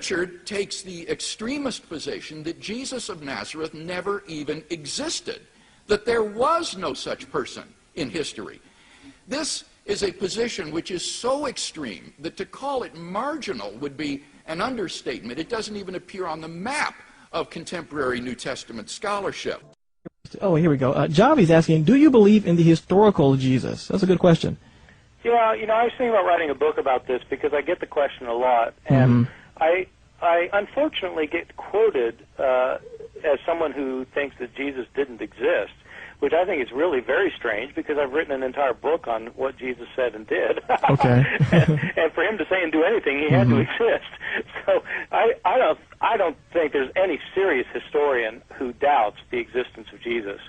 Richard takes the extremist position that Jesus of Nazareth never even existed, that there was no such person in history. This is a position which is so extreme that to call it marginal would be an understatement. It doesn't even appear on the map of contemporary New Testament scholarship. Oh, here we go. Javi's asking, do you believe in the historical Jesus? That's a good question. Yeah, I was thinking about writing a book about this because I get the question a lot, and I unfortunately get quoted as someone who thinks that Jesus didn't exist, which I think is really very strange because I've written an entire book on what Jesus said and did. Okay. and for him to say and do anything, he had to exist. So I don't think there's any serious historian who doubts the existence of Jesus.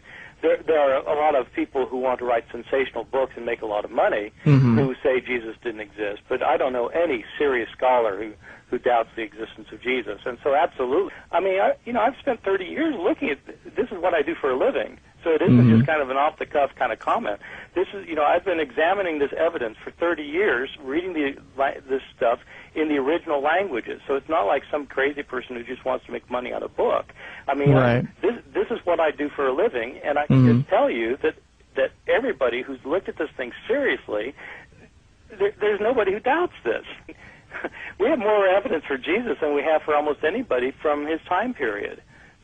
There are a lot of people who want to write sensational books and make a lot of money who say Jesus didn't exist, but I don't know any serious scholar who doubts the existence of Jesus. And so absolutely. I mean, I've spent 30 years looking at this is what I do for a living. So it isn't just kind of an off-the-cuff kind of comment. This is, I've been examining this evidence for 30 years, reading this stuff in the original languages. So it's not like some crazy person who just wants to make money on a book. I mean, this is what I do for a living, and I can just tell you that everybody who's looked at this thing seriously, there's nobody who doubts this. We have more evidence for Jesus than we have for almost anybody from his time period.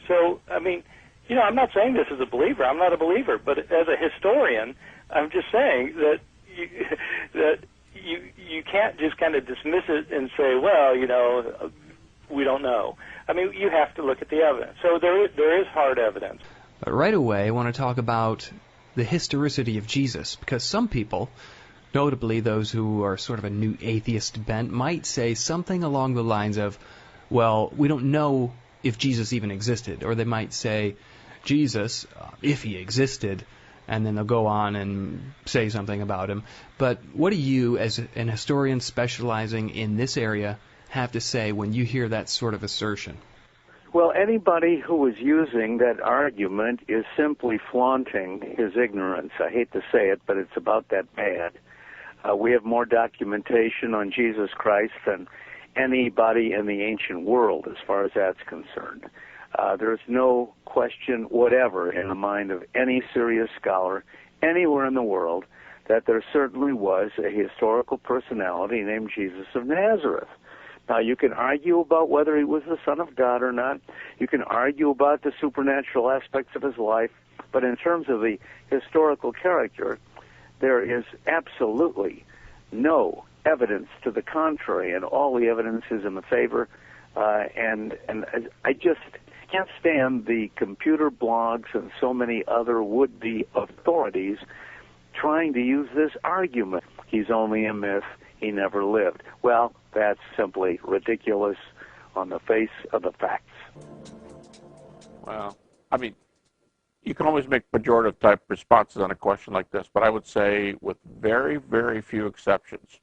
So, I mean, I'm not saying this as a believer. I'm not a believer. But as a historian, I'm just saying that you can't just kind of dismiss it and say, well, we don't know. I mean, you have to look at the evidence. So there is hard evidence. Right away, I want to talk about the historicity of Jesus, because some people, notably those who are sort of a new atheist bent, might say something along the lines of, well, we don't know if Jesus even existed. Or they might say, Jesus, if he existed, and then they'll go on and say something about him. But what do you, as an historian specializing in this area, have to say when you hear that sort of assertion? Well, anybody who is using that argument is simply flaunting his ignorance. I hate to say it, but it's about that bad. We have more documentation on Jesus Christ than anybody in the ancient world as far as that's concerned. There's no question whatever in the mind of any serious scholar anywhere in the world that there certainly was a historical personality named Jesus of Nazareth. Now, you can argue about whether he was the Son of God or not. You can argue about the supernatural aspects of his life. But in terms of the historical character, there is absolutely no evidence to the contrary, and all the evidence is in the favor. And I just can't stand the computer blogs and so many other would-be authorities trying to use this argument. He's only a myth. He never lived. Well, that's simply ridiculous on the face of the facts. Well, I mean, you can always make pejorative-type responses on a question like this, but I would say with very, very few exceptions,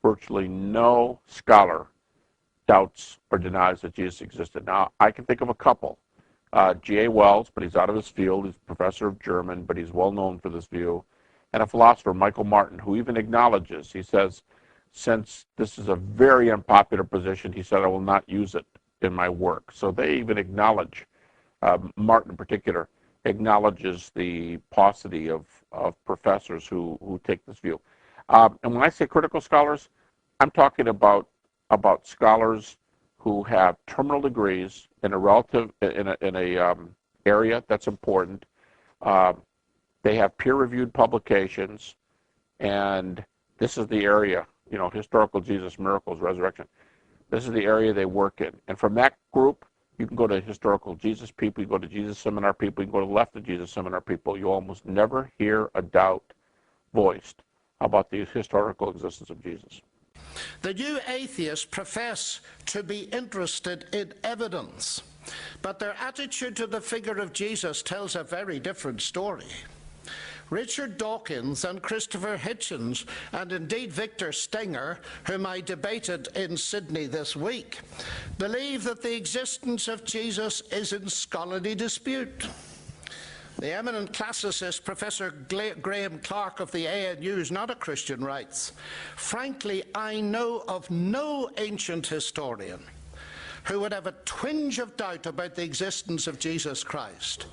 virtually no scholar doubts or denies that Jesus existed. Now, I can think of a couple. G.A. Wells, but he's out of his field. He's a professor of German, but he's well known for this view. And a philosopher, Michael Martin, who even acknowledges, he says, since this is a very unpopular position, he said, I will not use it in my work. So they even acknowledge, Martin in particular, acknowledges the paucity of professors who take this view. And when I say critical scholars, I'm talking about scholars who have terminal degrees in a area that's important. They have peer-reviewed publications, and this is the area, historical Jesus, miracles, resurrection. This is the area they work in. And from that group, you can go to historical Jesus people, you go to Jesus seminar people, you can go to the left of Jesus seminar people. You almost never hear a doubt voiced about the historical existence of Jesus. The new atheists profess to be interested in evidence, but their attitude to the figure of Jesus tells a very different story. Richard Dawkins and Christopher Hitchens, and indeed Victor Stenger, whom I debated in Sydney this week, believe that the existence of Jesus is in scholarly dispute. The eminent classicist Professor Graham Clark of the ANU, not a Christian, writes, frankly, I know of no ancient historian who would have a twinge of doubt about the existence of Jesus Christ.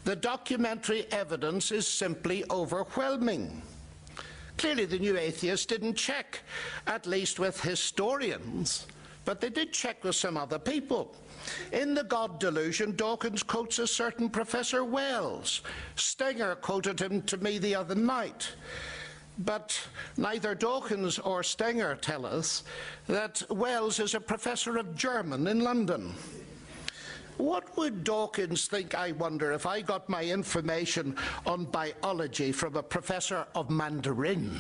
The documentary evidence is simply overwhelming. Clearly, the new atheists didn't check, at least with historians, but they did check with some other people. In The God Delusion, Dawkins quotes a certain Professor Wells. Stenger quoted him to me the other night. But neither Dawkins or Stenger tell us that Wells is a professor of German in London. What would Dawkins think, I wonder, if I got my information on biology from a professor of Mandarin?